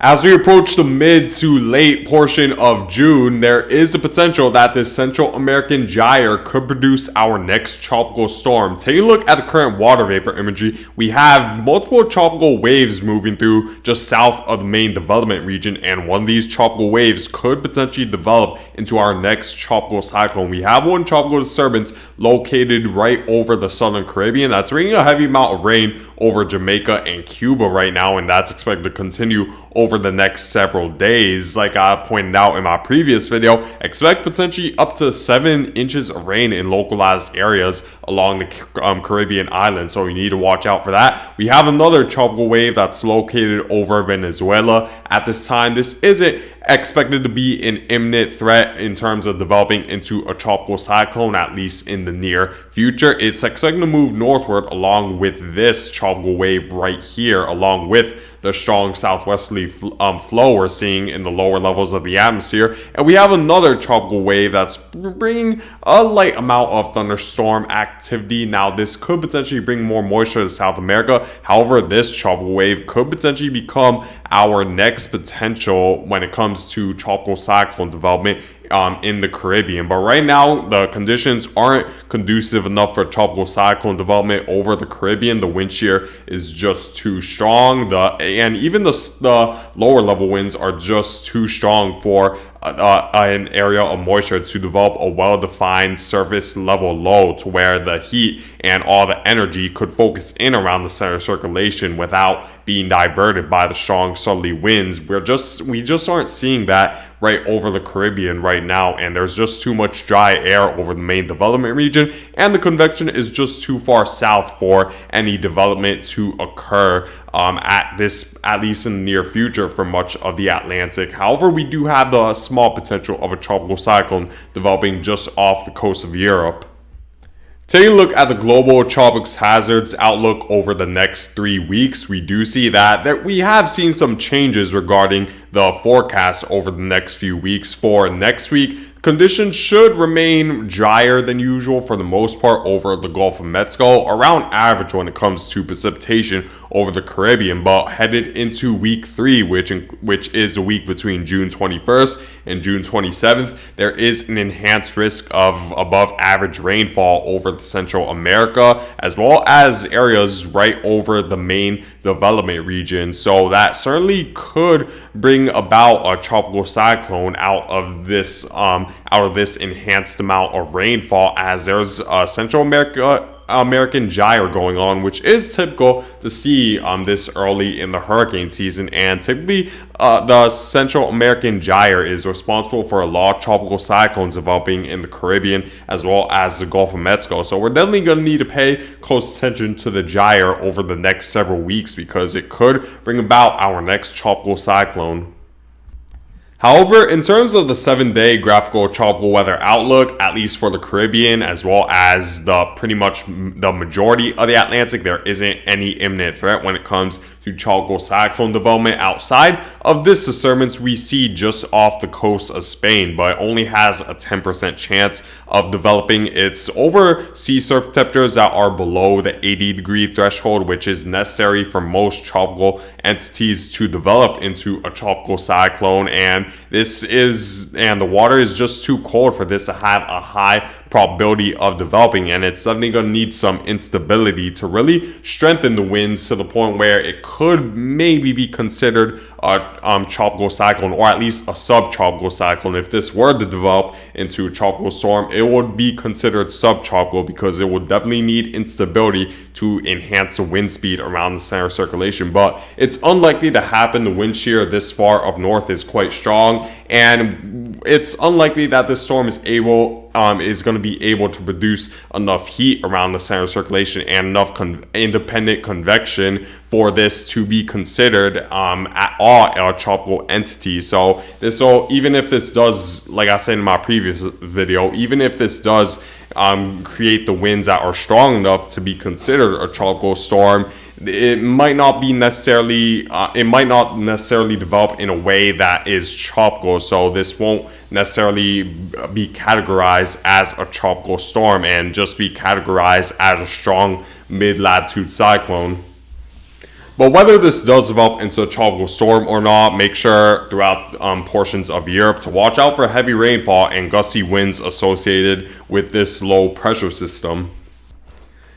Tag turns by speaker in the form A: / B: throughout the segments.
A: As we approach the mid to late portion of June, there is a potential that this Central American gyre could produce our next tropical storm. Take a look at the current water vapor imagery. We have multiple tropical waves moving through just south of the main development region, and one of these tropical waves could potentially develop into our next tropical cyclone. We have one tropical disturbance located right over the southern Caribbean that's bringing a heavy amount of rain over Jamaica and Cuba right now, and that's expected to continue over the next several days. Like I pointed out in my previous video, expect potentially up to 7 inches of rain in localized areas along the Caribbean islands, so we need to watch out for that. We have another tropical wave that's located over Venezuela at this time. This isn't expected to be an imminent threat in terms of developing into a tropical cyclone, at least in the near future. It's expected to move northward along with this tropical wave right here, along with the strong southwesterly flow we're seeing in the lower levels of the atmosphere. And we have another tropical wave that's bringing a light amount of thunderstorm activity. Now, this could potentially bring more moisture to South America. However, this tropical wave could potentially become our next potential when it comes to tropical cyclone development in the Caribbean. But right now, the conditions aren't conducive enough for tropical cyclone development over the Caribbean. The wind shear is just too strong, and even the lower level winds are just too strong for an area of moisture to develop a well-defined surface level low to where the heat and all the energy could focus in around the center of circulation without being diverted by the strong southerly winds. We just aren't seeing that right over the Caribbean right now, and there's just too much dry air over the main development region, and the convection is just too far south for any development to occur at least in the near future for much of the Atlantic. However, we do have the small potential of a tropical cyclone developing just off the coast of Europe. Taking a look at the global tropics hazards outlook over the next 3 weeks, we do see that we have seen some changes regarding the forecast over the next few weeks. For next week, conditions should remain drier than usual for the most part over the Gulf of Mexico, around average when it comes to precipitation over the Caribbean. But headed into week 3, which is the week between June 21st and June 27th, there is an enhanced risk of above average rainfall over the Central America, as well as areas right over the main development region. So that certainly could bring about a tropical cyclone out of this enhanced amount of rainfall, as there's Central American gyre going on, which is typical to see this early in the hurricane season. And typically the Central American gyre is responsible for a lot of tropical cyclones developing in the Caribbean as well as the Gulf of Mexico. So we're definitely going to need to pay close attention to the gyre over the next several weeks, because it could bring about our next tropical cyclone. However, in terms of the 7-day graphical tropical weather outlook, at least for the Caribbean as well as pretty much the majority of the Atlantic, there isn't any imminent threat when it comes to tropical cyclone development outside of this disturbance we see just off the coast of Spain, but it only has a 10% chance of developing. It's over sea surface temperatures that are below the 80-degree threshold, which is necessary for most tropical entities to develop into a tropical cyclone, and the water is just too cold for this to have a high probability of developing, and it's suddenly going to need some instability to really strengthen the winds to the point where it could maybe be considered a tropical cyclone, or at least a subtropical cyclone. If this were to develop into a tropical storm, it would be considered subtropical, because it would definitely need instability to enhance the wind speed around the center of circulation. But it's unlikely to happen. The wind shear this far up north is quite strong, and it's unlikely that this storm is going to be able to produce enough heat around the center of circulation and enough independent convection for this to be considered at all a tropical entity. So even if this does, like I said in my previous video, even if this does create the winds that are strong enough to be considered a tropical storm, it might not necessarily develop in a way that is tropical. So this won't necessarily be categorized as a tropical storm and just be categorized as a strong mid-latitude cyclone. But whether this does develop into a tropical storm or not, make sure throughout portions of Europe to watch out for heavy rainfall and gusty winds associated with this low pressure system.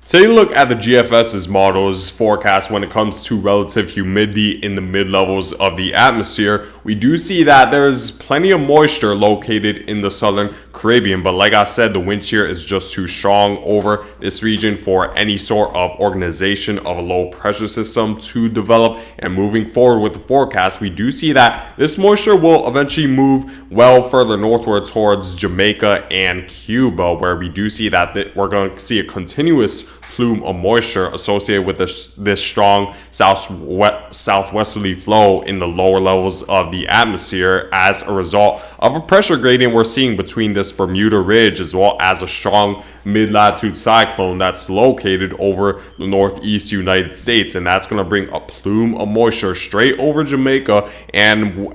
A: Take a look at the GFS's model's forecast when it comes to relative humidity in the mid-levels of the atmosphere. We do see that there's plenty of moisture located in the southern Caribbean, but like I said, the wind shear is just too strong over this region for any sort of organization of a low pressure system to develop. And moving forward with the forecast, we do see that this moisture will eventually move well further northward towards Jamaica and Cuba, where we do see that we're going to see a continuous plume of moisture associated with this strong southwesterly flow in the lower levels of the atmosphere as a result of a pressure gradient we're seeing between this Bermuda Ridge, as well as a strong mid-latitude cyclone that's located over the northeast United States, and that's going to bring a plume of moisture straight over Jamaica and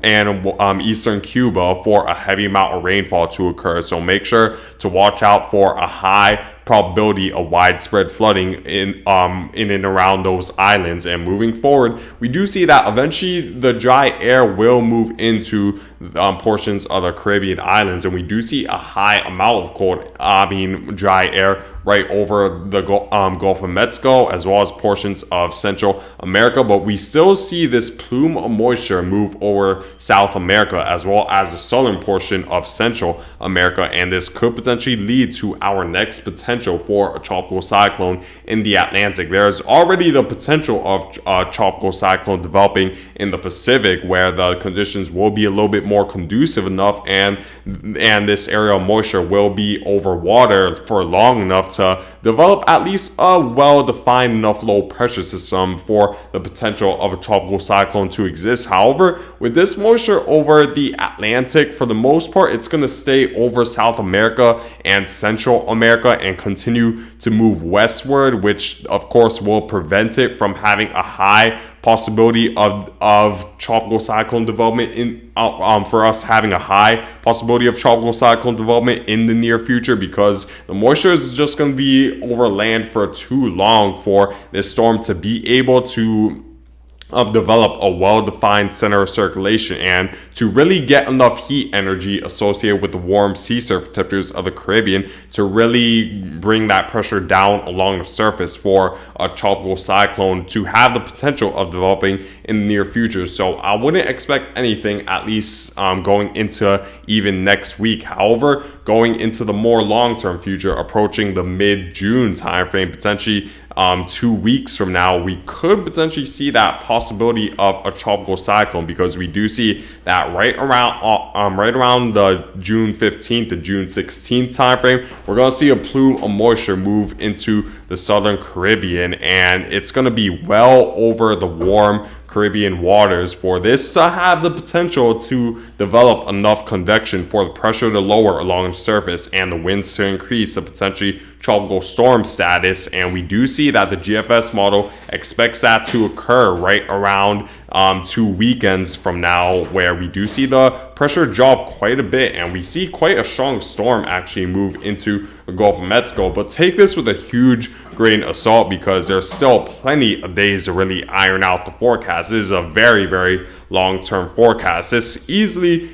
A: eastern Cuba for a heavy amount of rainfall to occur. So make sure to watch out for a high probability of widespread flooding in and around those islands. And moving forward, we do see that eventually the dry air will move into portions of the Caribbean islands, and we do see a high amount of dry air right over the Gulf of Mexico, as well as portions of Central America. But we still see this plume of moisture move over South America, as well as the southern portion of Central America, and this could potentially lead to our next potential for a tropical cyclone in the Atlantic. There is already the potential of a tropical cyclone developing in the Pacific, where the conditions will be a little bit more conducive enough, and this area of moisture will be over water for long enough to develop at least a well-defined enough low pressure system for the potential of a tropical cyclone to exist. However, with this moisture over the Atlantic, for the most part, it's going to stay over South America and Central America and continue to move westward, which of course will prevent it from having a high possibility of tropical cyclone development for us having a high possibility of tropical cyclone development in the near future, because the moisture is just going to be over land for too long for this storm to be able to develop a well-defined center of circulation and to really get enough heat energy associated with the warm sea surface temperatures of the Caribbean to really bring that pressure down along the surface for a tropical cyclone to have the potential of developing in the near future. So I wouldn't expect anything, at least going into even next week. However, going into the more long-term future, approaching the mid-June timeframe, potentially 2 weeks from now, we could potentially see that possibility of a tropical cyclone, because we do see that right around the June 15th to June 16th timeframe, we're going to see a plume of moisture move into the southern Caribbean, and it's going to be well over the warm Caribbean waters for this to have the potential to develop enough convection for the pressure to lower along the surface and the winds to increase to potentially tropical storm status. And we do see that the GFS model expects that to occur right around 2 weekends from now, where we do see the pressure drop quite a bit and we see quite a strong storm actually move into the Gulf of Mexico. But take this with a huge grain of salt, because there's still plenty of days to really iron out the forecast. This is a very, very long-term forecast. This easily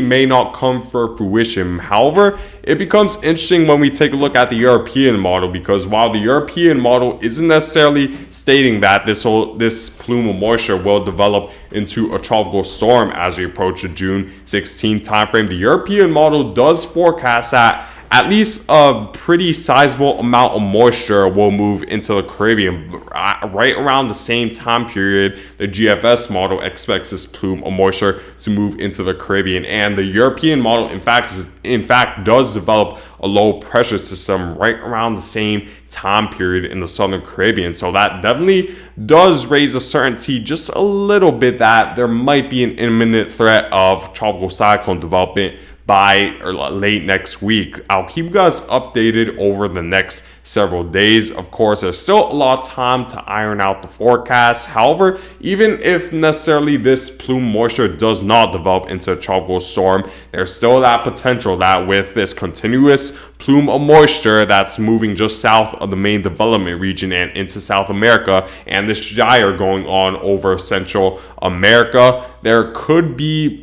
A: may not come for fruition. However, it becomes interesting when we take a look at the European model, because while the European model isn't necessarily stating that this plume of moisture will develop into a tropical storm as we approach the June 16th timeframe, the European model does forecast that at least a pretty sizable amount of moisture will move into the Caribbean right around the same time period. The GFS model expects this plume of moisture to move into the Caribbean, and the European model in fact does develop a low pressure system right around the same time period in the southern Caribbean. So that definitely does raise a certainty just a little bit that there might be an imminent threat of tropical cyclone development by late next week. I'll keep you guys updated over the next several days. Of course, there's still a lot of time to iron out the forecast. However, even if necessarily this plume moisture does not develop into a tropical storm, there's still that potential that with this continuous plume of moisture that's moving just south of the main development region and into South America, and this gyre going on over Central America, there could be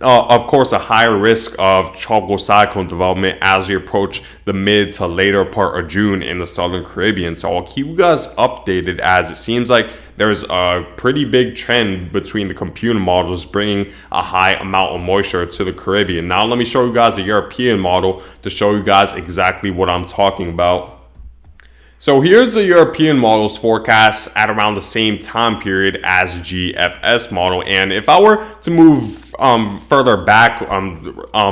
A: of course, a higher risk of tropical cyclone development as we approach the mid to later part of June in the southern Caribbean. So I'll keep you guys updated, as it seems like there's a pretty big trend between the computer models bringing a high amount of moisture to the Caribbean. Now let me show you guys a European model to show you guys exactly what I'm talking about. So here's the European model's forecast at around the same time period as GFS model. And if I were to move further back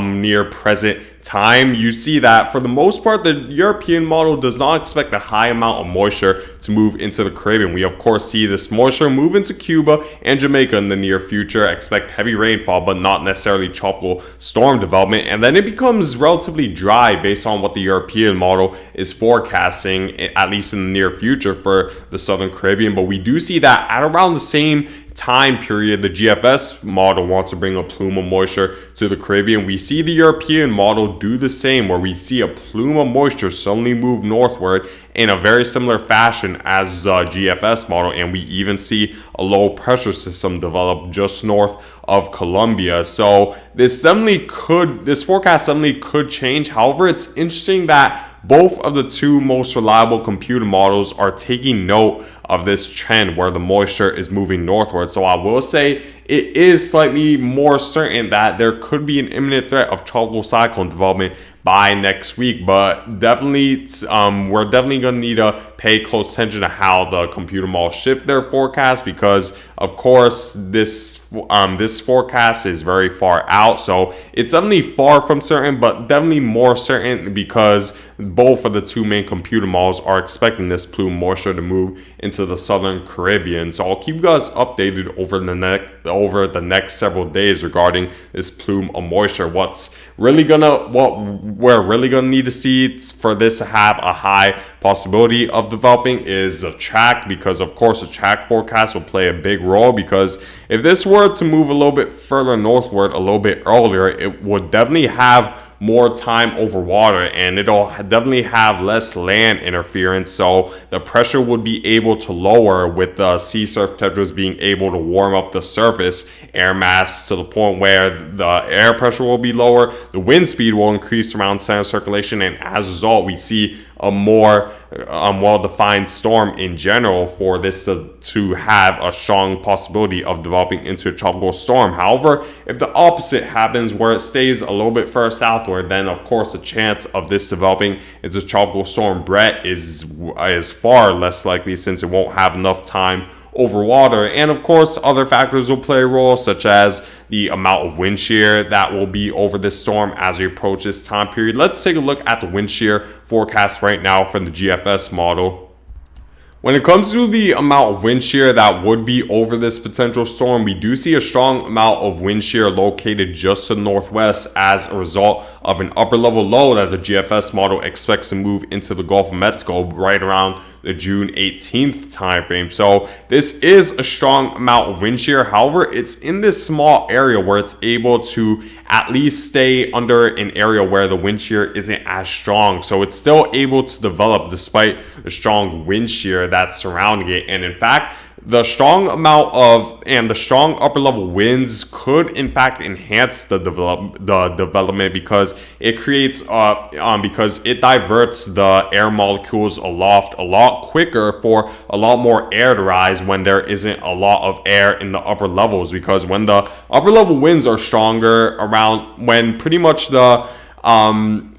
A: near present time, you see that for the most part, the European model does not expect a high amount of moisture to move into the Caribbean. We of course see this moisture move into Cuba and Jamaica in the near future, expect heavy rainfall, but not necessarily tropical storm development. And then it becomes relatively dry based on what the European model is forecasting, at least in the near future for the southern Caribbean. But we do see that at around the same time period, the GFS model wants to bring a plume of moisture to the Caribbean. We see the European model do the same, where we see a plume of moisture suddenly move northward in a very similar fashion as the GFS model, and we even see a low pressure system develop just north of Colombia. So this forecast suddenly could change. However, it's interesting that both of the two most reliable computer models are taking note of this trend where the moisture is moving northward. So I will say it is slightly more certain that there could be an imminent threat of tropical cyclone development by next week, but definitely we're definitely going to need to pay close attention to how the computer models shift their forecast, because of course this forecast is very far out. So it's definitely far from certain, but definitely more certain because both of the two main computer models are expecting this plume moisture to move into the southern Caribbean. So I'll keep you guys updated over the next several days regarding this plume of moisture. What we're really gonna need to see for this to have a high possibility of developing is a track, because of course a track forecast will play a big role, because if this were to move a little bit further northward a little bit earlier, it would definitely have more time over water, and it'll definitely have less land interference, so the pressure would be able to lower with the sea surface temperatures being able to warm up the surface air mass to the point where the air pressure will be lower, the wind speed will increase around center circulation, and as a result we see a more well-defined storm in general for this to have a strong possibility of developing into a tropical storm. However, if the opposite happens where it stays a little bit further southward, then of course the chance of this developing into Tropical Storm Bret is far less likely, since it won't have enough time over water. And of course other factors will play a role, such as the amount of wind shear that will be over this storm as we approach this time period. Let's take a look at the wind shear forecast right now from the GFS model. When it comes to the amount of wind shear that would be over this potential storm, we do see a strong amount of wind shear located just to the northwest as a result of an upper level low that the GFS model expects to move into the Gulf of Mexico right around the June 18th timeframe. So this is a strong amount of wind shear. However, it's in this small area where it's able to at least stay under an area where the wind shear isn't as strong. So it's still able to develop despite the strong wind shear that's surrounding it. And in fact, the strong upper level winds could in fact enhance the development, because it creates because it diverts the air molecules aloft a lot quicker for a lot more air to rise when there isn't a lot of air in the upper levels. Because when the upper level winds are stronger, around when pretty much the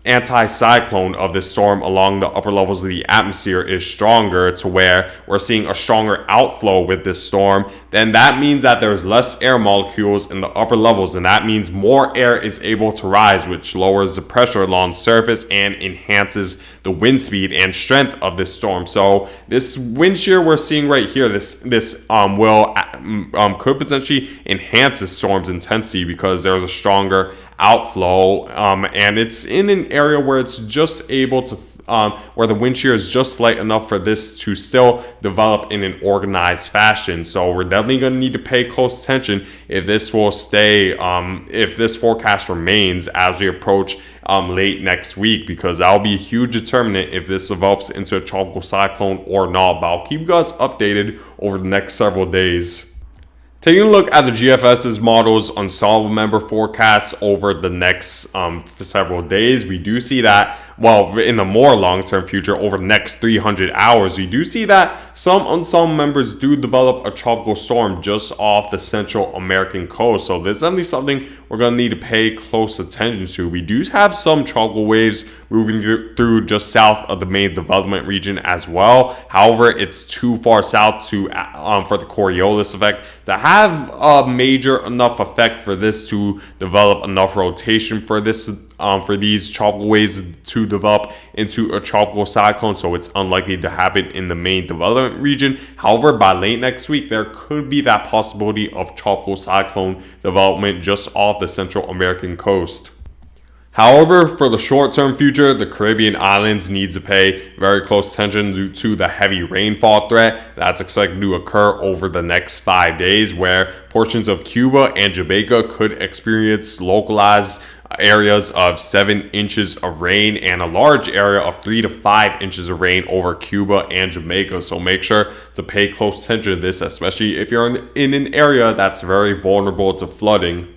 A: anticyclone of this storm along the upper levels of the atmosphere is stronger, to where we're seeing a stronger outflow with this storm, then that means that there's less air molecules in the upper levels, and that means more air is able to rise, which lowers the pressure along the surface and enhances the wind speed and strength of this storm. So this wind shear we're seeing right here, this could potentially enhance the storm's intensity because there's a stronger outflow, and it's in an area where it's just able to where the wind shear is just light enough for this to still develop in an organized fashion. So we're definitely going to need to pay close attention if this will stay, if this forecast remains as we approach late next week, because that'll be a huge determinant if this develops into a tropical cyclone or not. But I'll keep you guys updated over the next several days. Taking a look at the GFS's models ensemble member forecasts over the next several days, we do see that, well, in the more long-term future, over the next 300 hours, we do see that some ensemble members do develop a tropical storm just off the Central American coast. So this is definitely something we're going to need to pay close attention to. We do have some tropical waves moving through just south of the main development region as well. However, it's too far south to for the Coriolis effect to have a major enough effect for this to develop enough rotation for this for these tropical waves to develop into a tropical cyclone. So it's unlikely to happen in the main development region. However, by late next week, there could be that possibility of tropical cyclone development just off the Central American coast. However, for the short-term future, the Caribbean islands need to pay very close attention due to the heavy rainfall threat that's expected to occur over the next 5 days, where portions of Cuba and Jamaica could experience localized areas of 7 inches of rain and a large area of 3 to 5 inches of rain over Cuba and Jamaica. So make sure to pay close attention to this, especially if you're in an area that's very vulnerable to flooding.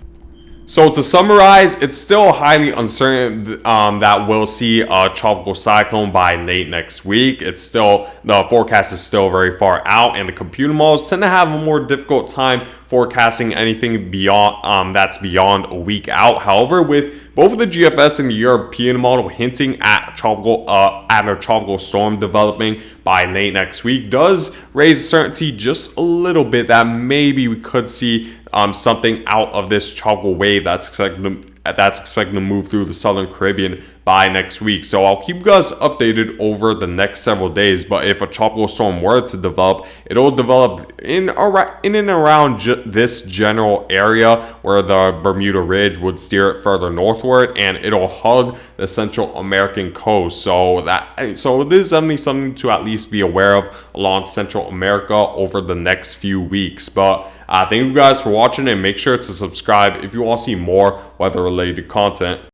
A: So to summarize, it's still highly uncertain that we'll see a tropical cyclone by late next week. It's still, the forecast is still very far out, and the computer models tend to have a more difficult time forecasting anything beyond that's beyond a week out. However, with both the GFS and the European model hinting at a tropical storm developing by late next week, does raise certainty just a little bit that maybe we could see something out of this tropical wave that's expected to move through the Southern Caribbean by next week. So I'll keep you guys updated over the next several days. But if a tropical storm were to develop, it'll develop in and around this general area where the Bermuda Ridge would steer it further northward, and it'll hug the Central American coast. So this is definitely something to at least be aware of along Central America over the next few weeks. But thank you guys for watching, and make sure to subscribe if you want to see more weather-related content.